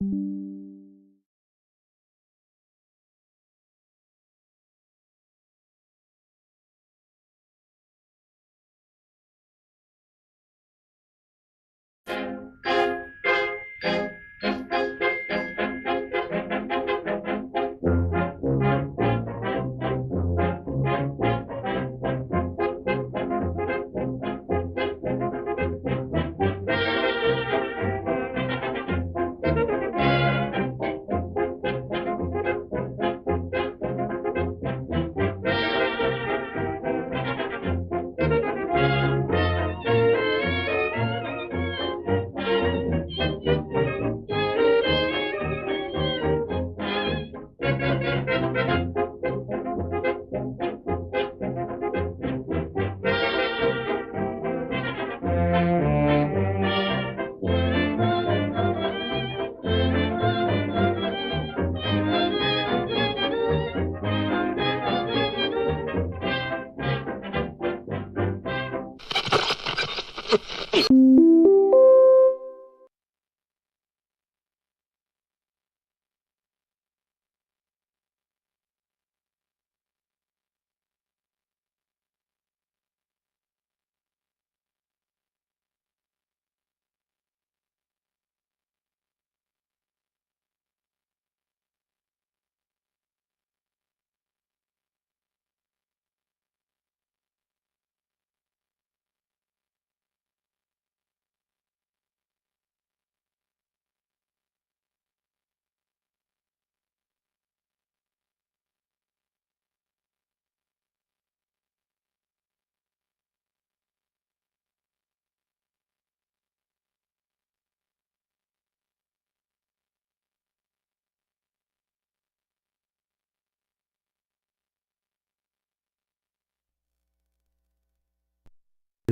We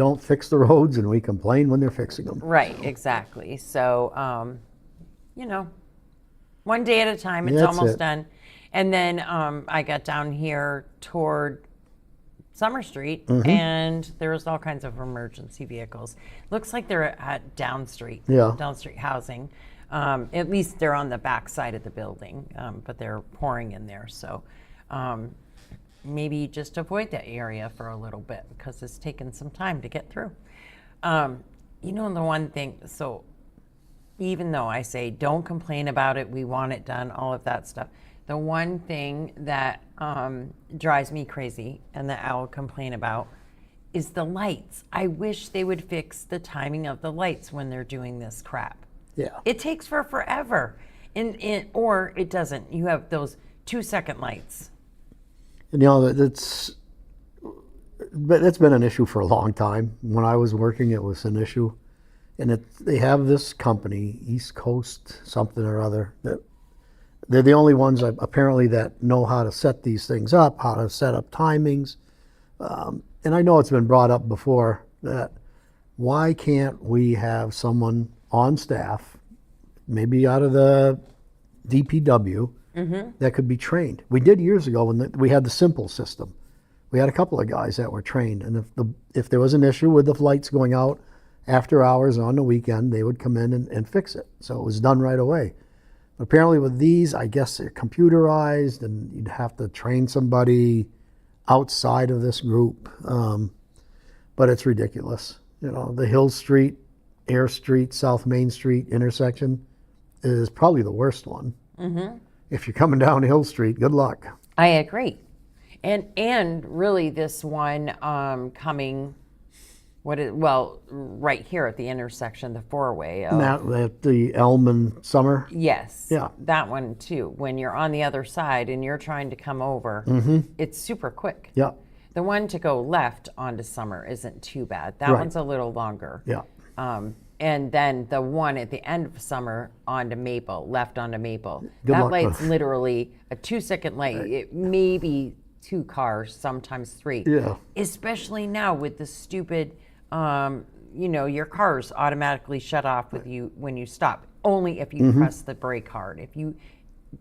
don't fix the roads and we complain when they're fixing them. Right, exactly. So, you know, one day at a time, it's That's almost it. done. And then I got down here toward Summer Street, and there was all kinds of emergency vehicles. Looks like they're at Down Street, Yeah. Down Street Housing. At least they're on the back side of the building, but they're pouring in there. So maybe just avoid that area for a little bit because it's taken some time to get through. You know, the one thing, so even though I say don't complain about it, we want it done, all of that stuff, the one thing that drives me crazy and that I'll complain about is the lights. I wish they would fix the timing of the lights when they're doing this crap. Yeah. It takes forever, or it doesn't. You have those 2-second lights. And you know, that's been an issue for a long time. When I was working, it was an issue. And they have this company, East Coast something or other, that they're the only ones apparently that know how to set these things up, how to set up timings. And I know it's been brought up before that why can't we have someone on staff, maybe out of the DPW, that could be trained? We did years ago when we had the simple system. We had a couple of guys that were trained, and if there was an issue with the lights going out after hours on the weekend, they would come in and fix it. So it was done right away. But apparently with these, I guess they're computerized, and you'd have to train somebody outside of this group. But it's ridiculous. You know, the Hill Street, Air Street, South Main Street intersection is probably the worst one. If you're coming down Hill Street, good luck. I agree. And really this one coming, right here at the intersection, the four-way. At the Elm and Summer. Yes. Yeah. That one too. When you're on the other side and you're trying to come over, it's super quick. Yeah. The one to go left onto Summer isn't too bad. That one's a little longer. Yeah. And then the one at the end of Summer onto Maple, left onto Maple. Good that luck. light's literally a 2-second light. It maybe 2 cars, sometimes 3. Yeah. Especially now with the stupid, your cars automatically shut off with you when you stop. Only if you press the brake hard. If you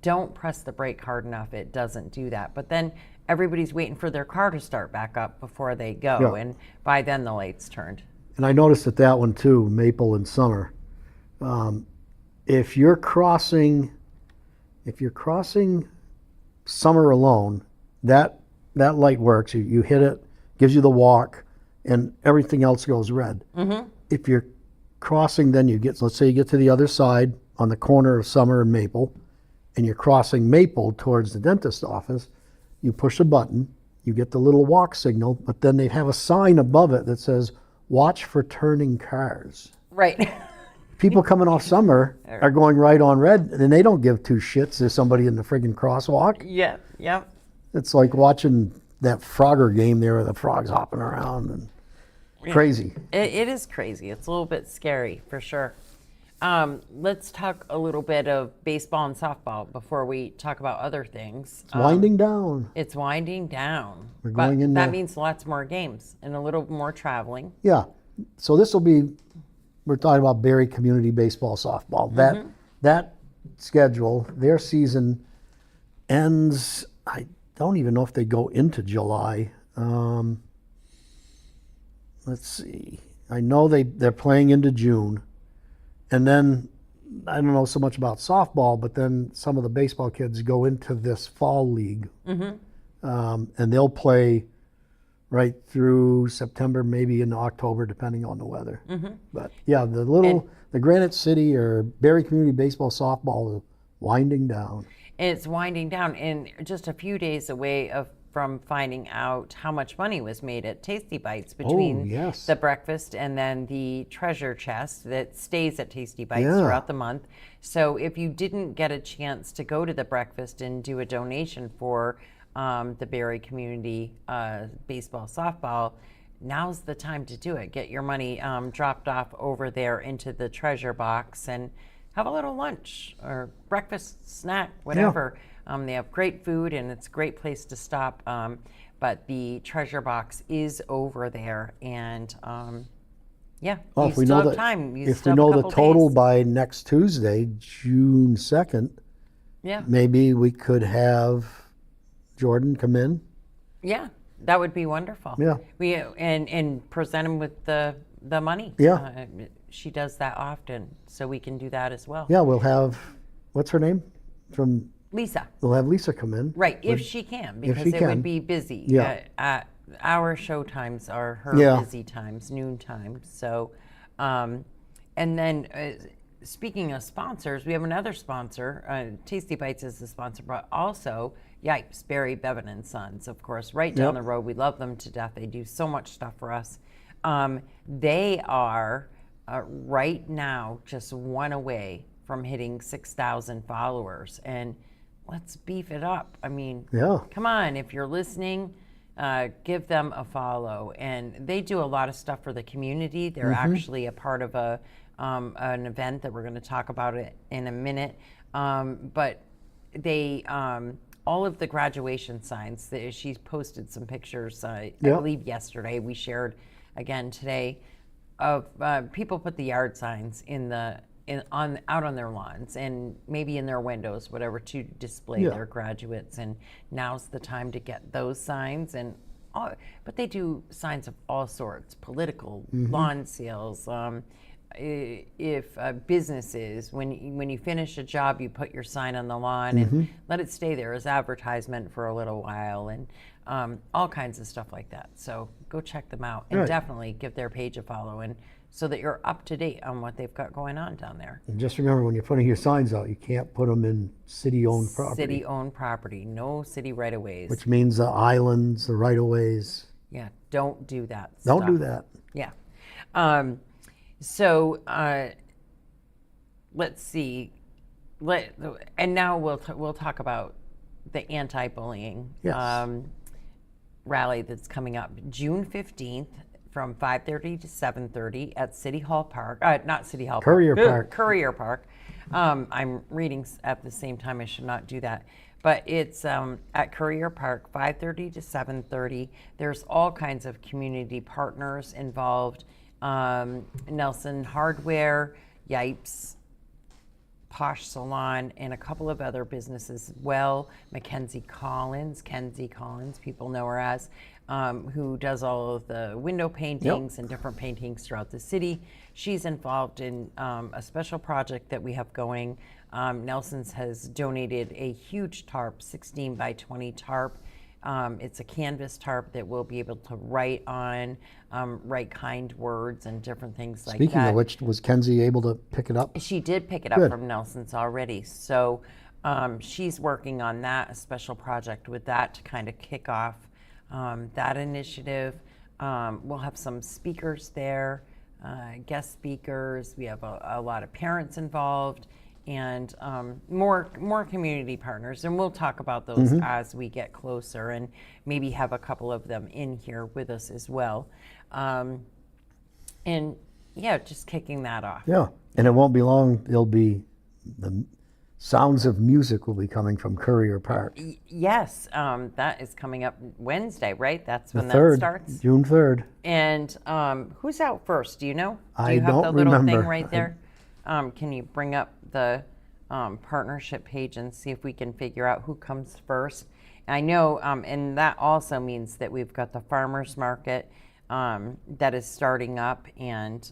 don't press the brake hard enough, it doesn't do that. But then everybody's waiting for their car to start back up before they go. Yeah. And by then the light's turned. And I noticed that one too, Maple and Summer. if you're crossing Summer alone, that light works. You hit it, gives you the walk, and everything else goes red. Mm-hmm. If you're crossing, then let's say you get to the other side on the corner of Summer and Maple, and you're crossing Maple towards the dentist office, you push a button, you get the little walk signal, but then they have a sign above it that says, "Watch for turning cars." Right. People coming off Summer are going right on red, and they don't give two shits. There's somebody in the friggin' crosswalk. Yeah. Yep. It's like watching that Frogger game there where the frogs hopping around and crazy. It is crazy. It's a little bit scary for sure. Let's talk a little bit of baseball and softball before we talk about other things. It's winding down. It's winding down. We're going in that there. means lots more games and a little more traveling. Yeah. So this will be, we're talking about Barre Community Baseball, Softball. That schedule, their season ends, I don't even know if they go into July. Let's see. I know they're playing into June. And then, I don't know so much about softball, but then some of the baseball kids go into this fall league. And they'll play right through September, maybe in October, depending on the weather. But yeah, the Granite City or Barre Community Baseball Softball is winding down. It's winding down, and just a few days away from finding out how much money was made at Tasty Bites between yes. the breakfast and then the treasure chest that stays at Tasty Bites Yeah. throughout the month. So if you didn't get a chance to go to the breakfast and do a donation for the Barre Community Baseball Softball, now's the time to do it. Get your money dropped off over there into the treasure box and have a little lunch or breakfast, snack, whatever. They have great food and it's a great place to stop. But the treasure box is over there, and yeah, Well, you if we still know have time. You if still we have a know the couple total days. by next Tuesday, June 2nd, Yeah, maybe we could have Jordan come in. yeah, that would be wonderful. Yeah. We and present him with the money. Yeah. She does that often, so we can do that as well. Yeah, we'll have, what's her name? Lisa. We'll have Lisa come in. Right, if she can, because she it can. would be busy. Yeah. Our show times are her Yeah. busy times, noon times. So, and then speaking of sponsors, we have another sponsor. Tasty Bites is the sponsor, but also, yipes, Barry Bevan and Sons, of course, right down the road. We love them to death. They do so much stuff for us. They are right now just one away from hitting 6,000 followers, and let's beef it up. I mean, Yeah. come on, if you're listening, give them a follow. And they do a lot of stuff for the community. They're actually a part of an event that we're going to talk about it in a minute. But they, all of the graduation signs, she's posted some pictures, I believe yesterday, we shared again today, of people put the yard signs out on their lawns and maybe in their windows, whatever, to display their graduates. And now's the time to get those signs. And but they do signs of all sorts: political, lawn sales. If businesses, when you finish a job, you put your sign on the lawn and let it stay there as advertisement for a little while, and all kinds of stuff like that. So go check them out and definitely give their page a follow, and so that you're up to date on what they've got going on down there. And just remember, when you're putting your signs out, you can't put them in city-owned property. City-owned property, no city right-of-ways. Which means the islands, the right-of-ways. Yeah, don't do that. Don't do that. Yeah. So let's see. And now we'll talk about the anti-bullying rally that's coming up June 15th from 5:30 to 7:30 at City Hall Park. Not City Hall Courier Park. Park. Courier Park. I'm reading at the same time. I should not do that. But it's at Courier Park, 5:30 to 7:30. There's all kinds of community partners involved. Nelson Hardware, Yipes, Posh Salon, and a couple of other businesses as well. Kenzie Collins, people know her as, who does all of the window paintings and different paintings throughout the city. She's involved in a special project that we have going. Nelson's has donated a huge tarp, 16 by 20 tarp. It's a canvas tarp that we'll be able to write on, write kind words and different things like that. Speaking of which, was Kenzie able to pick it up? She did pick it up from Nelson's already. So she's working on that, a special project with that to kind of kick off that initiative. We'll have some speakers there, guest speakers. We have a lot of parents involved, and more community partners. And we'll talk about those as we get closer, and maybe have a couple of them in here with us as well. And yeah, just kicking that off. Yeah, and it won't be long. The sounds of music will be coming from Courier Park. Yes, that is coming up Wednesday, right? That's when The 3rd, that starts? June 3rd. And who's out first? Do you know? Do I you have don't the little remember. thing right there? Can you bring up the partnership page and see if we can figure out who comes first? I know, and that also means that we've got the farmers market that is starting up, and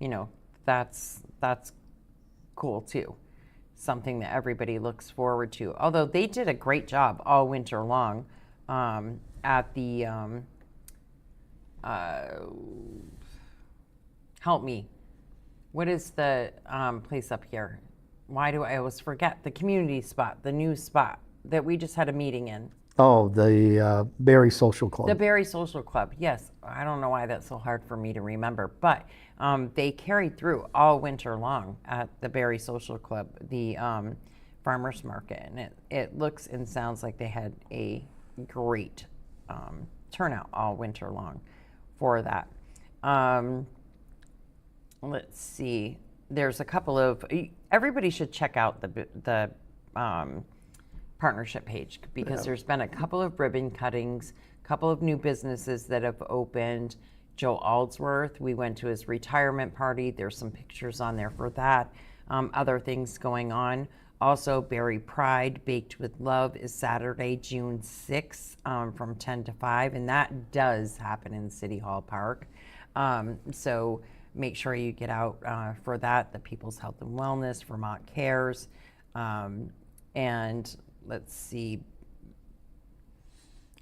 you know, that's cool too. Something that everybody looks forward to. Although they did a great job all winter long at the help me. What is the place up here? Why do I always forget? The community spot, the new spot that we just had a meeting in. Oh, the Barre Social Club. The Barre Social Club, yes. I don't know why that's so hard for me to remember, but they carried through all winter long at the Barre Social Club, the farmers market, and it looks and sounds like they had a great turnout all winter long for that. Let's see. There's a couple of, everybody should check out the partnership page, because there's been a couple of ribbon cuttings, a couple of new businesses that have opened. Joe Aldsworth, we went to his retirement party. There's some pictures on there for that. Other things going on. Also, Barre Pride Baked with Love is Saturday, June 6th from 10 to 5, and that does happen in City Hall Park. So make sure you get out for that. The People's Health and Wellness, Vermont Cares, and let's see.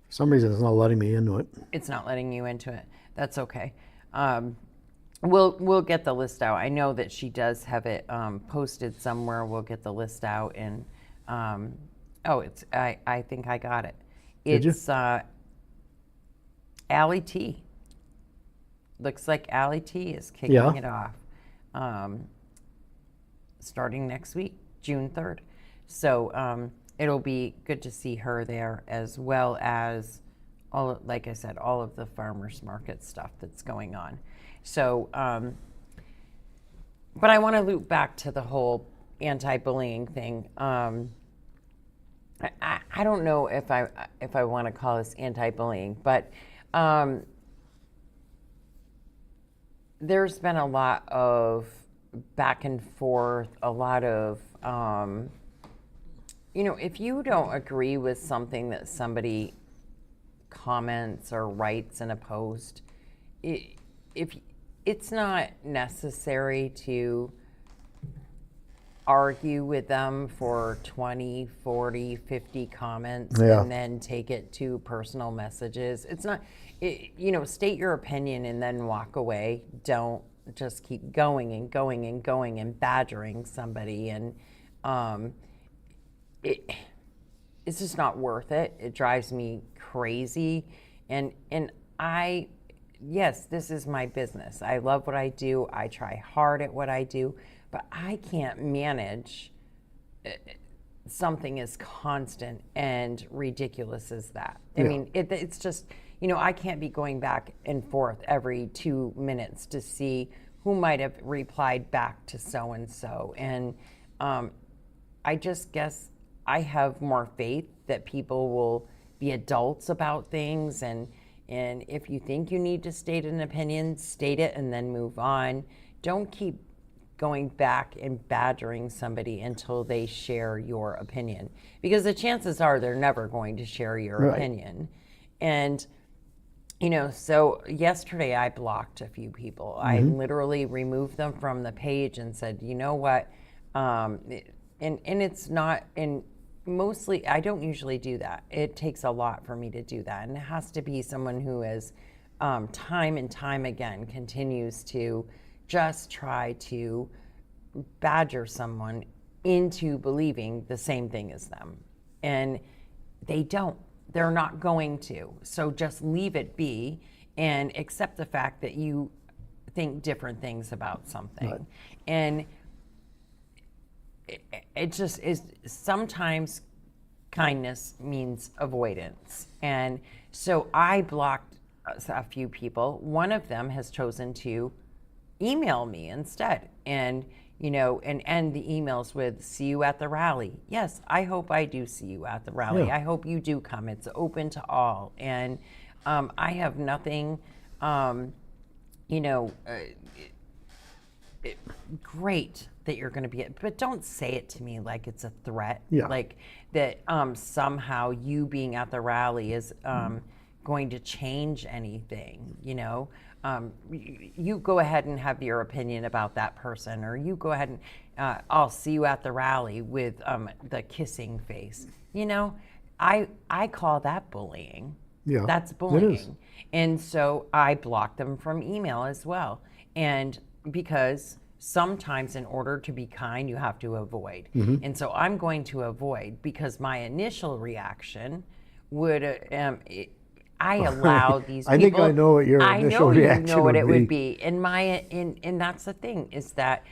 For some reason, it's not letting me into it. It's not letting you into it. That's okay. We'll get the list out. I know that she does have it posted somewhere. We'll get the list out, and it's I think I got it. Did you? It's Allie T. Looks like Allie T is kicking it off, starting next week, June 3rd. So it'll be good to see her there, as well as like I said, all of the farmers market stuff that's going on. So, but I want to loop back to the whole anti-bullying thing. I don't know if I want to call this anti-bullying, but there's been a lot of back and forth, a lot of, if you don't agree with something that somebody comments or writes in a post, if it's not necessary to argue with them for 20, 40, 50 comments and then take it to personal messages. It's not, state your opinion and then walk away. Don't just keep going and going and going and badgering somebody. And it's just not worth it. It drives me crazy. And yes, this is my business. I love what I do. I try hard at what I do, but I can't manage something as constant and ridiculous as that. I mean, it's just, I can't be going back and forth every 2 minutes to see who might have replied back to so-and-so. And I just guess I have more faith that people will be adults about things, and if you think you need to state an opinion, state it and then move on. Don't keep going back and badgering somebody until they share your opinion, because the chances are they're never going to share your Right. opinion. And so yesterday I blocked a few people. I literally removed them from the page and said, you know what, and it's not, and mostly I don't usually do that. It takes a lot for me to do that, and it has to be someone who is time and time again continues to just try to badger someone into believing the same thing as them. And they don't. They're not going to. So just leave it be and accept the fact that you think different things about something. Right. And it just is, sometimes kindness means avoidance. And so I blocked a few people. One of them has chosen to email me instead, and and end the emails with "see you at the rally." Yes, I hope I do see you at the rally. Yeah. I hope you do come. It's open to all, and I have nothing. Great that you're going to be, but don't say it to me like it's a threat. Yeah. Like that somehow you being at the rally is going to change anything. You go ahead and have your opinion about that person, or you go ahead and I'll see you at the rally with the kissing face. I call that bullying. Yeah, That's it bullying. is. And so I block them from email as well. And because sometimes in order to be kind, you have to avoid. And so I'm going to avoid, because my initial reaction would, I allow these people. I think I know what your initial reaction You know what would it would be. be. And that's the thing, is that,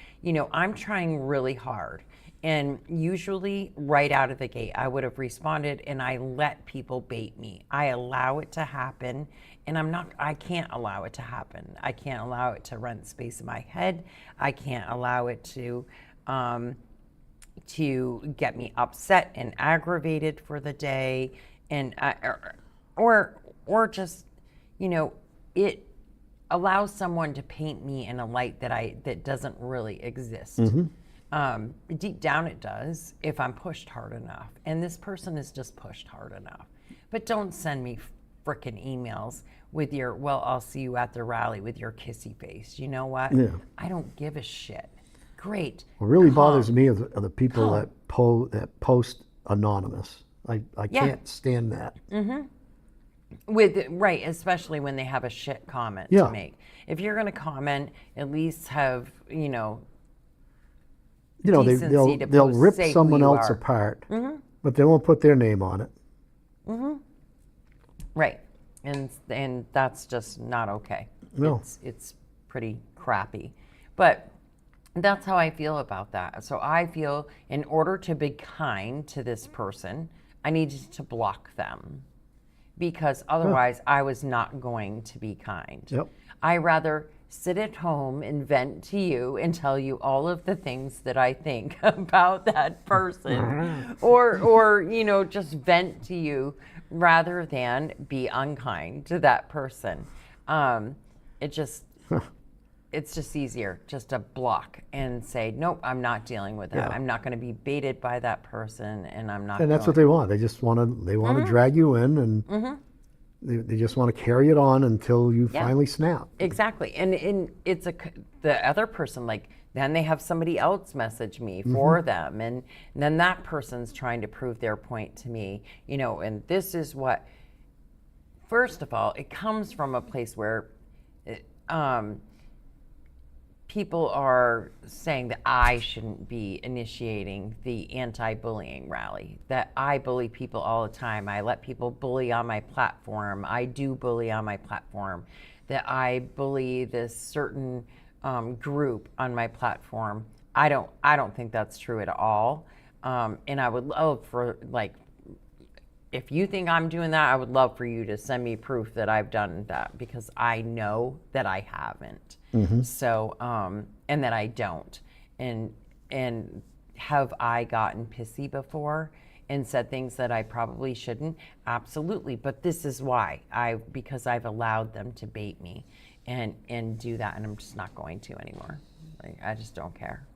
I'm trying really hard. And usually right out of the gate, I would have responded, and I let people bait me. I allow it to happen, and I can't allow it to happen. I can't allow it to rent space in my head. I can't allow it to get me upset and aggravated for the day, and or just, it allows someone to paint me in a light that doesn't really exist. Deep down it does, if I'm pushed hard enough. And this person is just pushed hard enough. But don't send me frickin' emails with your, well, I'll see you at the rally with your kissy face. You know what? Yeah. I don't give a shit. Great. What really Come. bothers me are the people Come. that post anonymous. I Yeah. can't stand that. Right, especially when they have a shit comment Yeah. to make. If you're going to comment, at least have, decency to they'll post, rip say who someone you else are. apart, but they won't put their name on it. Right, and that's just not okay. No. It's pretty crappy, but that's how I feel about that. So I feel, in order to be kind to this person, I needed to block them, because otherwise I was not going to be kind. Yep. I rather sit at home and vent to you and tell you all of the things that I think about that person, or just vent to you, rather than be unkind to that person. It's just easier just to block and say, nope, I'm not dealing with that. Yeah. I'm not going to be baited by that person, and I'm not. And that's what they want. They just want to drag you in, and they just want to carry it on until you finally snap. Exactly. And it's the other person, like, then they have somebody else message me for them, and then that person's trying to prove their point to me, and this is what, first of all, it comes from a place where people are saying that I shouldn't be initiating the anti-bullying rally, that I bully people all the time. I let people bully on my platform. I do bully on my platform. That I bully this certain group on my platform. I don't think that's true at all. And I would love for, like, if you think I'm doing that, I would love for you to send me proof that I've done that, because I know that I haven't. So, and that I don't. And have I gotten pissy before and said things that I probably shouldn't? Absolutely. But this is why, because I've allowed them to bait me and do that, and I'm just not going to anymore. Like, I just don't care.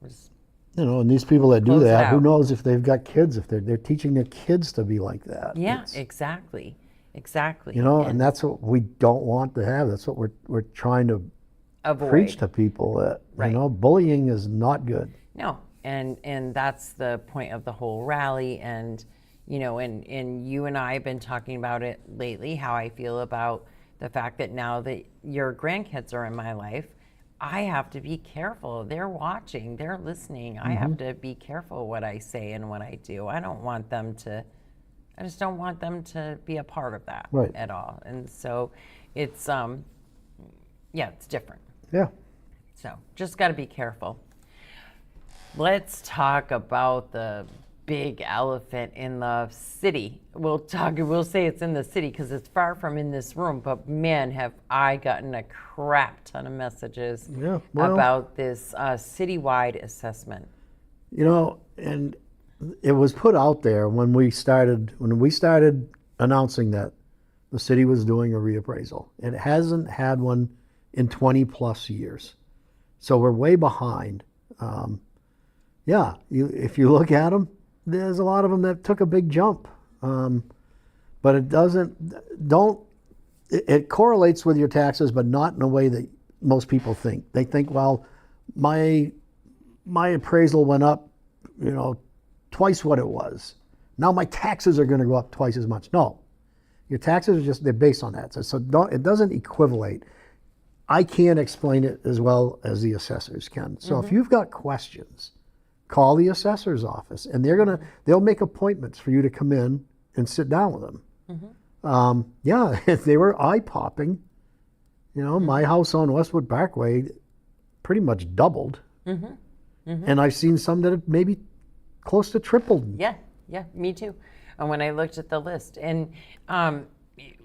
Just You know, and these people that do Close it that, who out. knows if they've got kids, if they're teaching their kids to be like that. yeah, It's, exactly, exactly. you know, and that's what we don't want to have. That's what we're trying to preach avoid. to people, that, you Right. know, bullying is not good. No, and that's the point of the whole rally. And and you and I have been talking about it lately, how I feel about the fact that now that your grandkids are in my life, I have to be careful. They're watching, they're listening. I have to be careful what I say and what I do. I just don't want them to be a part of that Right. at all. And so it's it's different. Yeah. So just got to be careful. Let's talk about the big elephant in the city. We'll say it's in the city because it's far from in this room, but man, have I gotten a crap ton of messages Yeah, well, about this citywide assessment. you know, and it was put out there when we started announcing that the city was doing a reappraisal. It hasn't had one in 20 plus years, so we're way behind. Yeah, if you look at them, there's a lot of them that took a big jump, but it it correlates with your taxes, but not in a way that most people think. They think, well, my appraisal went up, you know, twice what it was. Now my taxes are going to go up twice as much. No, your taxes are they're based on that. So it doesn't equivalate. I can't explain it as well as the assessors can. So if you've got questions, call the assessor's office, and they'll make appointments for you to come in and sit down with them. Yeah, they were eye popping. You know, my house on Westwood Parkway pretty much doubled, and I've seen some that have maybe close to tripled. Yeah, me too. And when I looked at the list, and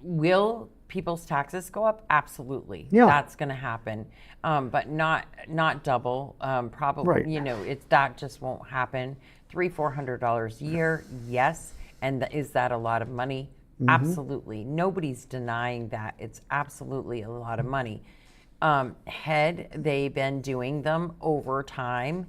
will people's taxes go up? Absolutely. Yeah. That's going to happen, but not double. Probably, Right. that just won't happen. $300-400 a year, yes. And is that a lot of money? Absolutely. Nobody's denying that. It's absolutely a lot of money. Had they been doing them over time,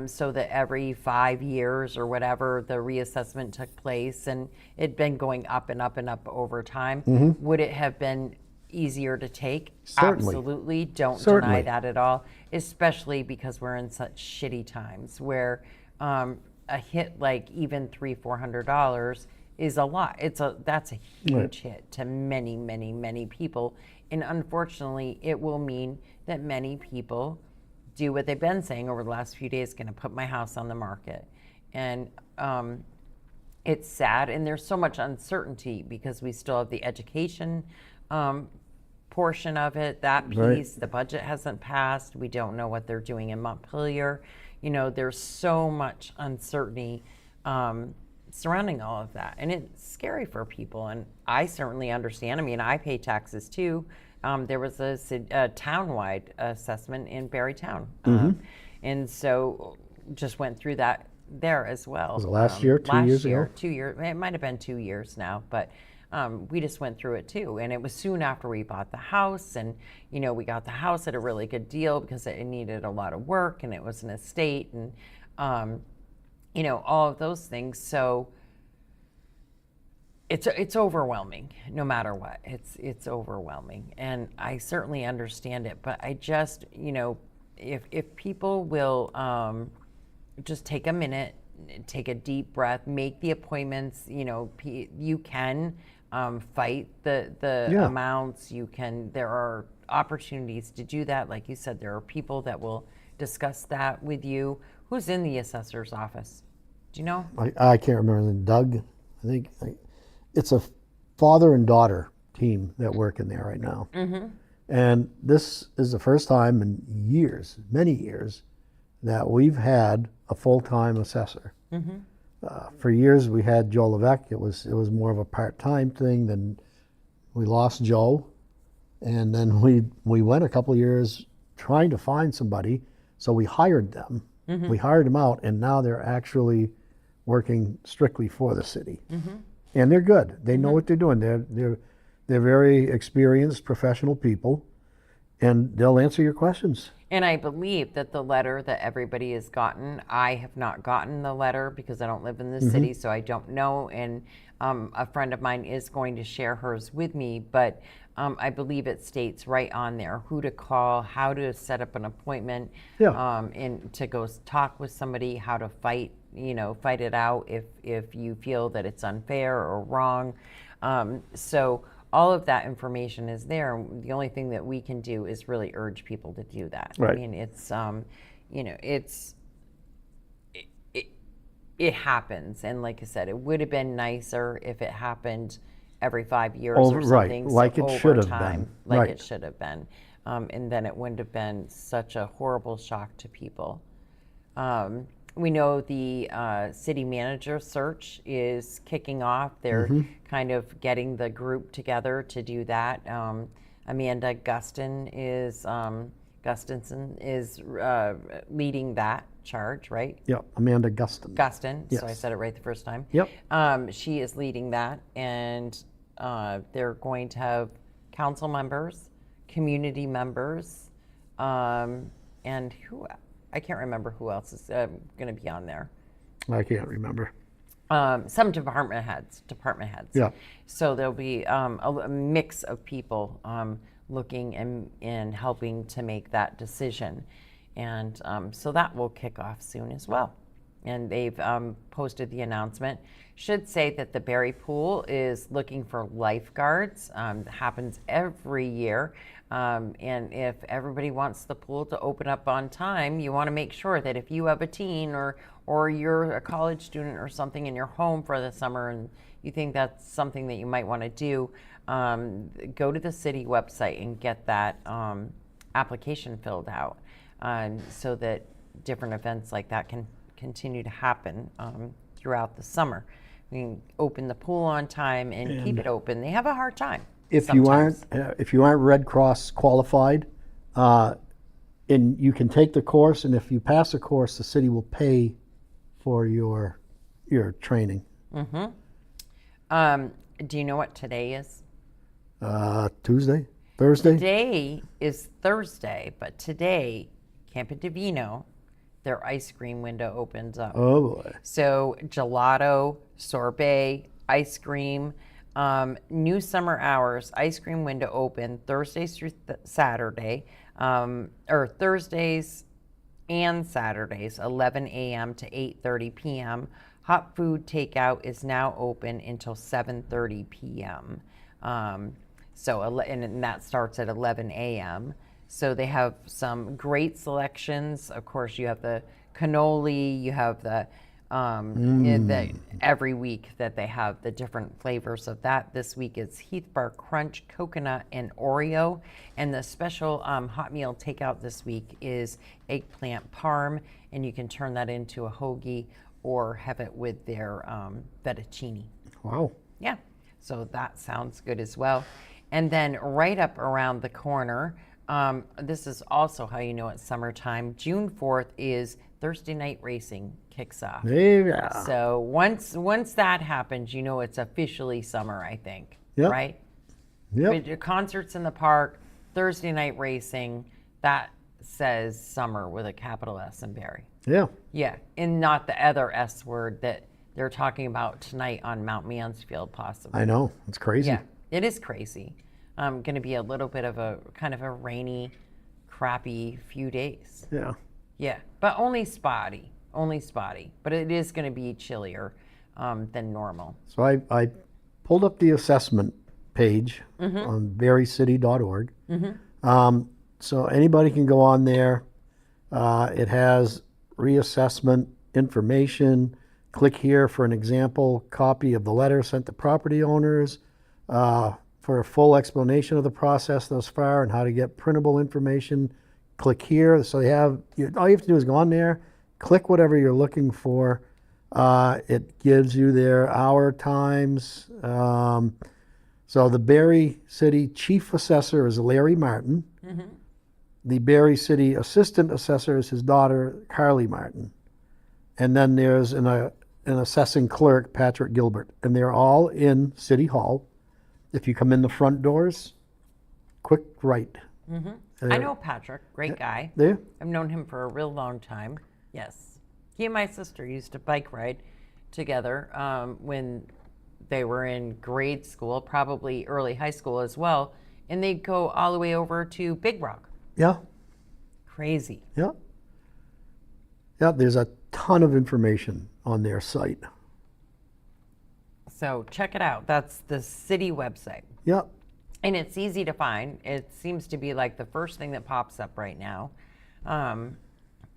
so that every 5 years or whatever the reassessment took place, and it'd been going up and up and up over time, would it have been easier to take? Certainly. Absolutely. Don't Certainly. deny that at all, especially because we're in such shitty times where a hit like even $300-400 is a lot. That's a huge hit to many, many, many people. And unfortunately, it will mean that many people do what they've been saying over the last few days, going to put my house on the market. And it's sad, and there's so much uncertainty because we still have the education portion of it, that piece. Right. The budget hasn't passed. We don't know what they're doing in Montpelier. You know, there's so much uncertainty surrounding all of that, and it's scary for people. And I certainly understand. I mean, I pay taxes too. There was a town-wide assessment in Barrytown, and so just went through that there as well. Was it last year, 2 years ago? 2 years. It might have been 2 years now, but we just went through it too. And it was soon after we bought the house, and we got the house at a really good deal because it needed a lot of work, and it was an estate, and all of those things. So it's overwhelming no matter what. It's overwhelming, and I certainly understand it. But I just if people will just take a minute, take a deep breath, make the appointments. You can fight the amounts. You can. There are opportunities to do that. Like you said, there are people that will discuss that with you. Who's in the assessor's office? Do you know? I can't remember. Doug, I think. It's a father and daughter team that work in there right now. And this is the first time in years, many years, that we've had a full-time assessor. For years we had Joe Levesque. It was more of a part-time thing. Then we lost Joe, and then we went a couple of years trying to find somebody. So we hired them. We hired them out, and now they're actually working strictly for the city. And they're good. They know what they're doing. They're very experienced professional people, and they'll answer your questions. And I believe that the letter that everybody has gotten, I have not gotten the letter because I don't live in the city, so I don't know. And a friend of mine is going to share hers with me, but I believe it states right on there who to call, how to set up an appointment, Yeah. and to go talk with somebody, how to fight, fight it out if you feel that it's unfair or wrong. So all of that information is there. The only thing that we can do is really urge people to do that. Right. I mean, it happens, and like I said, it would have been nicer if it happened every 5 years or Right, something. like so it should over have time, been. like Right. it should have been, and then it wouldn't have been such a horrible shock to people. We know the city manager search is kicking off. They're kind of getting the group together to do that. Amanda Gustinson is leading that charge, right? Yep, Amanda Gustin. Gustin, so I Yes. said it right the first time. Yep. She is leading that, and they're going to have council members, community members, and I can't remember who else is going to be on there. I can't remember. Some department heads. Yeah. So there'll be a mix of people looking and helping to make that decision. And so that will kick off soon as well. And they've posted the announcement. Should say that the Barre Pool is looking for lifeguards. That happens every year. And if everybody wants the pool to open up on time, you want to make sure that if you have a teen or you're a college student or something in your home for the summer and you think that's something that you might want to do, go to the city website and get that application filled out so that different events like that can continue to happen throughout the summer. We can open the pool on time and keep it open. They have a hard time. If you sometimes. aren't Red Cross qualified, and you can take the course, and if you pass the course, the city will pay for your training. Do you know what today is? Tuesday, Thursday. Today is Thursday, but today, Campo Divino, their ice cream window opens up. Oh boy. So gelato, sorbet, ice cream, new summer hours, ice cream window open Thursdays through Saturday, or Thursdays and Saturdays, 11 a.m. to 8:30 p.m. Hot food takeout is now open until 7:30 p.m. And that starts at 11 a.m. So they have some great selections. Of course, you have the cannoli, you have the every week that they have the different flavors of that. This week it's Heath Bar Crunch, Coconut, and Oreo. And the special hot meal takeout this week is eggplant parm, and you can turn that into a hoagie or have it with their fettuccine. Wow. Yeah, so that sounds good as well. And then right up around the corner, this is also how you know it's summertime. June 4th is Thursday Night Racing kicks off. Yeah. So once that happens, you know it's officially summer, I think. Yep. Right? Yep. With your concerts in the park, Thursday Night Racing, that says summer with a capital S in Barre. Yeah. Yeah, and not the other S word that they're talking about tonight on Mount Mansfield, possibly. I know. It's crazy. Yeah, it is crazy. Going to be a little bit of a kind of a rainy, crappy few days. Yeah. Yeah, but only spotty. But it is going to be chillier than normal. So I pulled up the assessment page on barrecity.org. So anybody can go on there. It has reassessment information. Click here for an example copy of the letter sent to property owners for a full explanation of the process thus far and how to get printable information. Click here. So they have, all you have to do is go on there, click whatever you're looking for. It gives you their hour times. So the Barre City Chief Assessor is Larry Martin. The Barre City Assistant Assessor is his daughter, Carly Martin. And then there's an assessing clerk, Patrick Gilbert. And they're all in City Hall. If you come in the front doors, quick right. I know Patrick, great guy. Do you? I've known him for a real long time. Yes. He and my sister used to bike ride together when they were in grade school, probably early high school as well. And they'd go all the way over to Big Rock. Yeah. Crazy. Yeah. Yeah, there's a ton of information on their site. So check it out. That's the city website. Yeah. And it's easy to find. It seems to be like the first thing that pops up right now.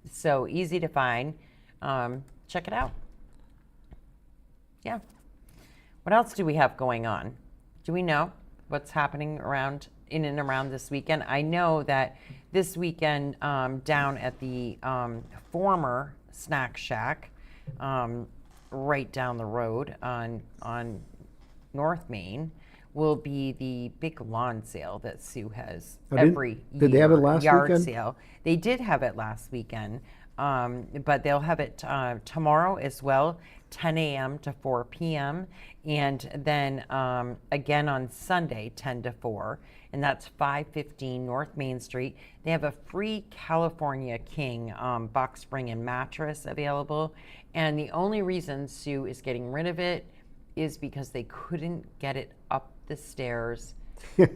So easy to find. Check it out. Yeah. What else do we have going on? Do we know what's happening in and around this weekend? I know that this weekend down at the former Snack Shack, right down the road on North Main, will be the big lawn sale that Sue has every year. Did they have it last yard weekend? Sale. They did have it last weekend, but they'll have it tomorrow as well, 10 a.m. to 4 p.m. And then again on Sunday, 10 to 4. And that's 515 North Main Street. They have a free California King box spring and mattress available. And the only reason Sue is getting rid of it is because they couldn't get it up the stairs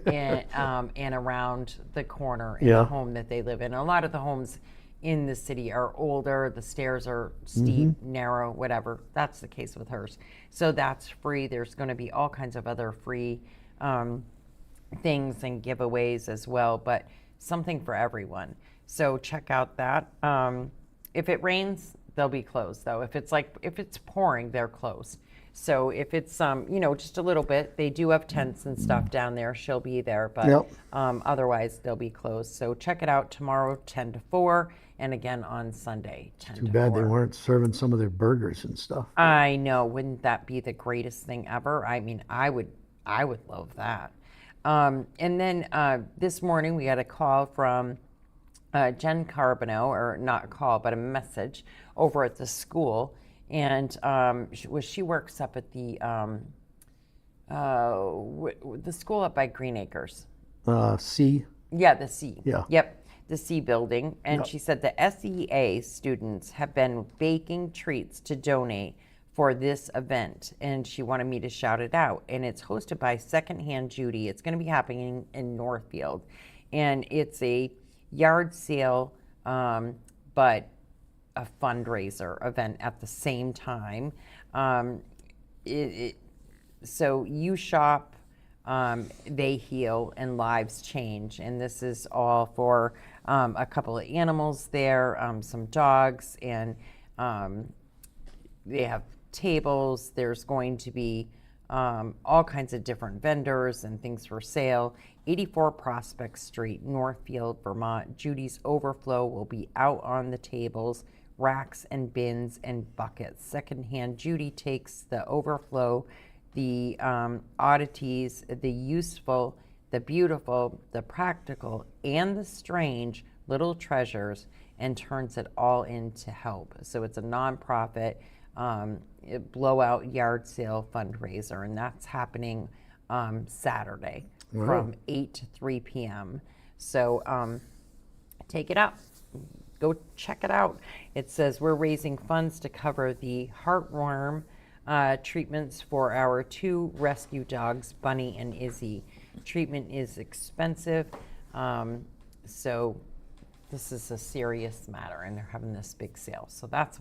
and around the corner in the home that they live in. A lot of the homes in the city are older. The stairs are steep, narrow, whatever. That's the case with hers. So that's free. There's going to be all kinds of other free things and giveaways as well, but something for everyone. So check out that. If it rains, they'll be closed though. If it's pouring, they're closed. So if it's just a little bit, they do have tents and stuff down there. She'll be there, but otherwise they'll be closed. So check it out tomorrow, 10 to 4, and again on Sunday, 10 to 4. Too bad they weren't serving some of their burgers and stuff. I know. Wouldn't that be the greatest thing ever? I mean, I would love that. And then this morning we got a call from Jen Carbonneau, or not a call, but a message over at the school. And she works up at the school up by Green Acres. C? Yeah, the C. Yeah. Yep, the C building. And she said the SEA students have been baking treats to donate for this event, and she wanted me to shout it out. And it's hosted by Secondhand Judy. It's going to be happening in Northfield, and it's a yard sale, but a fundraiser event at the same time. So you shop, they heal, and lives change. And this is all for a couple of animals there, some dogs, and they have tables. There's going to be all kinds of different vendors and things for sale. 84 Prospect Street, Northfield, Vermont. Judy's Overflow will be out on the tables, racks and bins and buckets. Secondhand Judy takes the overflow, the oddities, the useful, the beautiful, the practical, and the strange little treasures and turns it all into help. So it's a nonprofit blowout yard sale fundraiser, and that's happening Saturday from 8 to 3 p.m. So take it up. Go check it out. It says we're raising funds to cover the heartworm treatments for our 2 rescue dogs, Bunny and Izzy. Treatment is expensive, so this is a serious matter, and they're having this big sale. So that's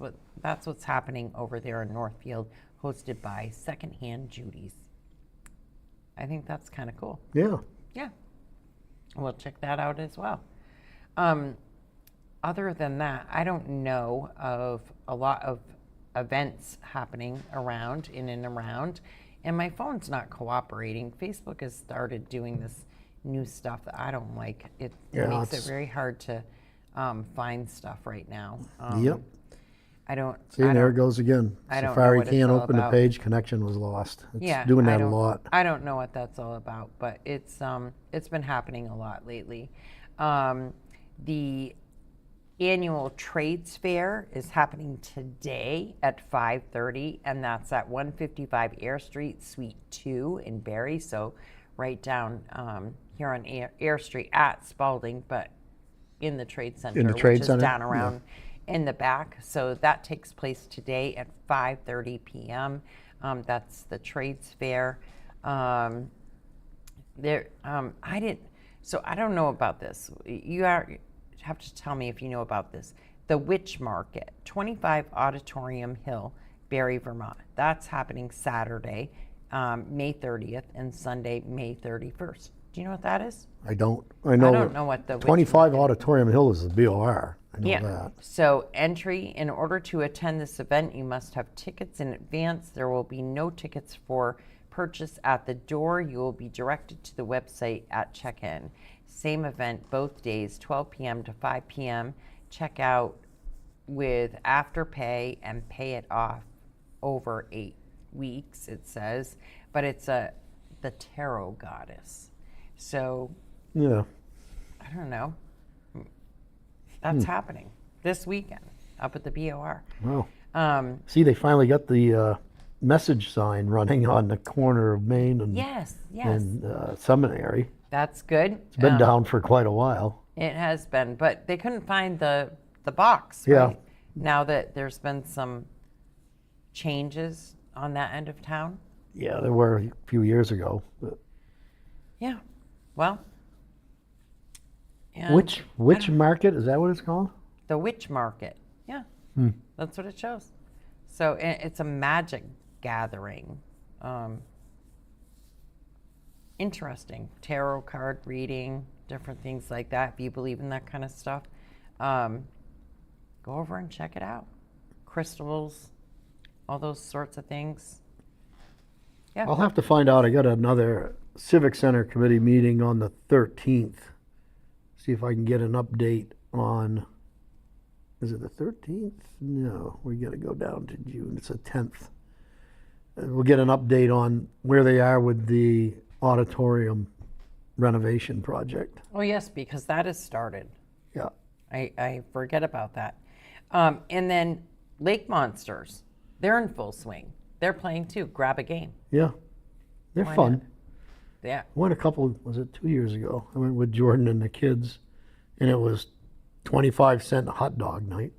what's happening over there in Northfield, hosted by Secondhand Judy's. I think that's kind of cool. Yeah. Yeah. We'll check that out as well. Other than that, I don't know of a lot of events happening around, in and around, and my phone's not cooperating. Facebook has started doing this new stuff that I don't like. It makes it very hard to find stuff right now. Yep. I don't. See, there it goes again. I don't know Safari what it's can't all open the about. page, connection was lost. It's Yeah, doing I that a don't- lot. I don't know what that's all about, but it's been happening a lot lately. The annual trades fair is happening today at 5:30, and that's at 155 Air Street, Suite 2 in Barre. So right down here on Air Street at Spalding, but in the Trade Center, Trade which is Center? down around in the back. So that takes place today at 5:30 p.m. That's the Trades Fair. I didn't. So I don't know about this. Have to tell me if you know about this. The Witch Market, 25 Auditorium Hill, Barre, Vermont. That's happening Saturday, May 30th, and Sunday, May 31st. Do you know what that is? I don't. I know. I don't know what the Witch 25 Market- Auditorium Hill is the BOR. I know that. So entry, in order to attend this event, you must have tickets in advance. There will be no tickets for purchase at the door. You will be directed to the website at check-in. Same event both days, 12 p.m. to 5 p.m. Check out with Afterpay and pay it off over 8 weeks, it says. But it's the tarot goddess. So, Yeah. I don't know. That's happening this weekend up at the BOR. Wow. See, they finally got the message sign running on the corner of Main and, Yes. and Seminary. That's good. It's been down for quite a while. It has been, but they couldn't find the box, Yeah. right? Now that there's been some changes on that end of town. Yeah, there were a few years ago. But Yeah. Well. And which market? Is that what it's called? The Witch Market. Yeah. That's what it shows. So it's a magic gathering. Interesting. Tarot card reading, different things like that. If you believe in that kind of stuff, go over and check it out. Crystals, all those sorts of things. Yeah. I'll have to find out. I got another Civic Center Committee meeting on the 13th. See if I can get an update on, is it the 13th? No, we got to go down to June. It's the 10th. We'll get an update on where they are with the auditorium renovation project. Oh, yes, because that has started. Yeah. I forget about that. And then Lake Monsters, they're in full swing. They're playing too. Grab a game. Yeah. They're Why fun. not? Yeah. I went a couple, was it 2 years ago? I went with Jordan and the kids, and it was 25-cent hot dog night.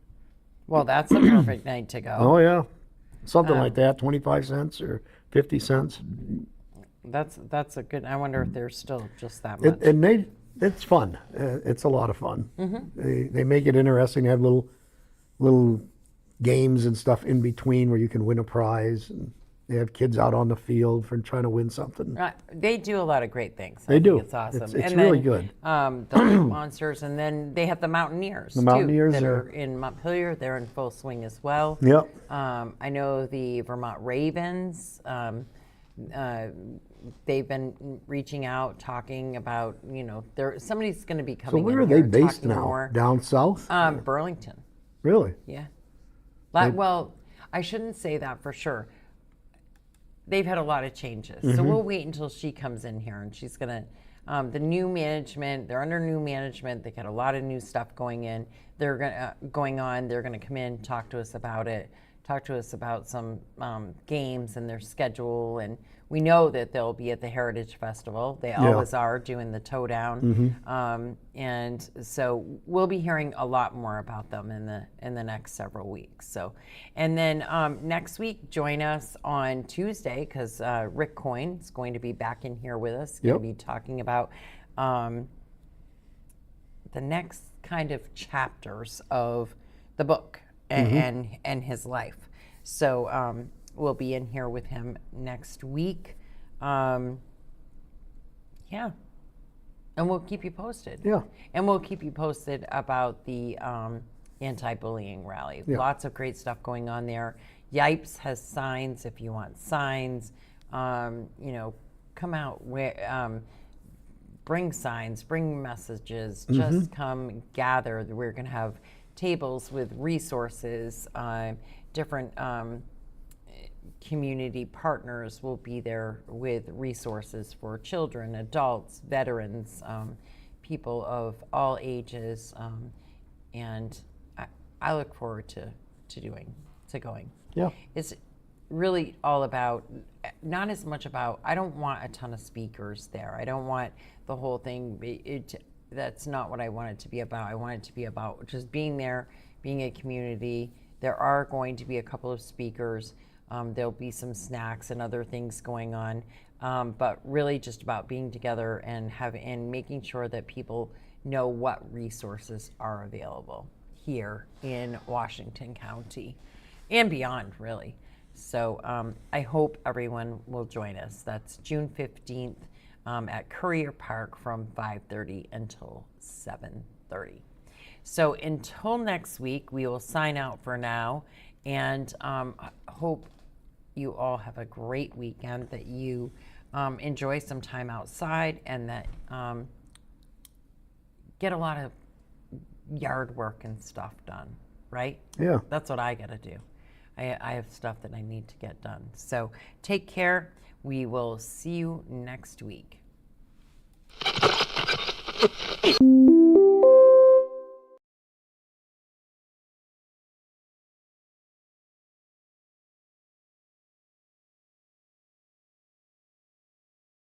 Well, that's a perfect night to go. Oh, yeah. Something like that, 25 cents or 50 cents. That's a good. I wonder if there's still just that much. It's fun. It's a lot of fun. They make it interesting. They have little games and stuff in between where you can win a prize. And they have kids out on the field for trying to win something. They do a lot of great things. They do. It's awesome. It's and really then, good. The Lake Monsters, and then they have the Mountaineers. The Mountaineers too, that are- are in Montpelier. They're in full swing as well. Yep. I know the Vermont Ravens. They've been reaching out, talking about, somebody's going to be So coming where in are they here based talking now? more. Down south? Burlington. Really? Yeah. Well, I shouldn't say that for sure. They've had a lot of changes. So we'll wait until she comes in here, and she's going to, the new management, they're under new management. They got a lot of new stuff going on. They're going to come in, talk to us about it, talk to us about some games and their schedule. And we know that they'll be at the Heritage Festival. They always are doing the toe down. And so we'll be hearing a lot more about them in the next several weeks. So, and then next week, join us on Tuesday, because Rick Coyne is going to be back in here with us. Going to be talking about the next kind of chapters of the book and his life. So we'll be in here with him next week. And we'll keep you posted. Yeah. And we'll keep you posted about the anti-bullying rally. Yeah. Lots of great stuff going on there. Yipes has signs if you want signs. Come out, bring signs, bring messages. Just come gather. We're going to have tables with resources. Different community partners will be there with resources for children, adults, veterans, people of all ages, and I look forward to going. Yeah. really all about, not as much about, I don't want a ton of speakers there. I don't want the whole thing, that's not what I want it to be about. I want it to be about just being there, being a community. There are going to be a couple of speakers. There'll be some snacks and other things going on, but really just about being together and making sure that people know what resources are available here in Washington County and beyond, really. So I hope everyone will join us. That's June 15th at Courier Park from 5:30 until 7:30. So until next week, we will sign out for now, and hope you all have a great weekend, that you enjoy some time outside, and that get a lot of yard work and stuff done, right? Yeah. That's what I got to do. I have stuff that I need to get done. So take care. We will see you next week.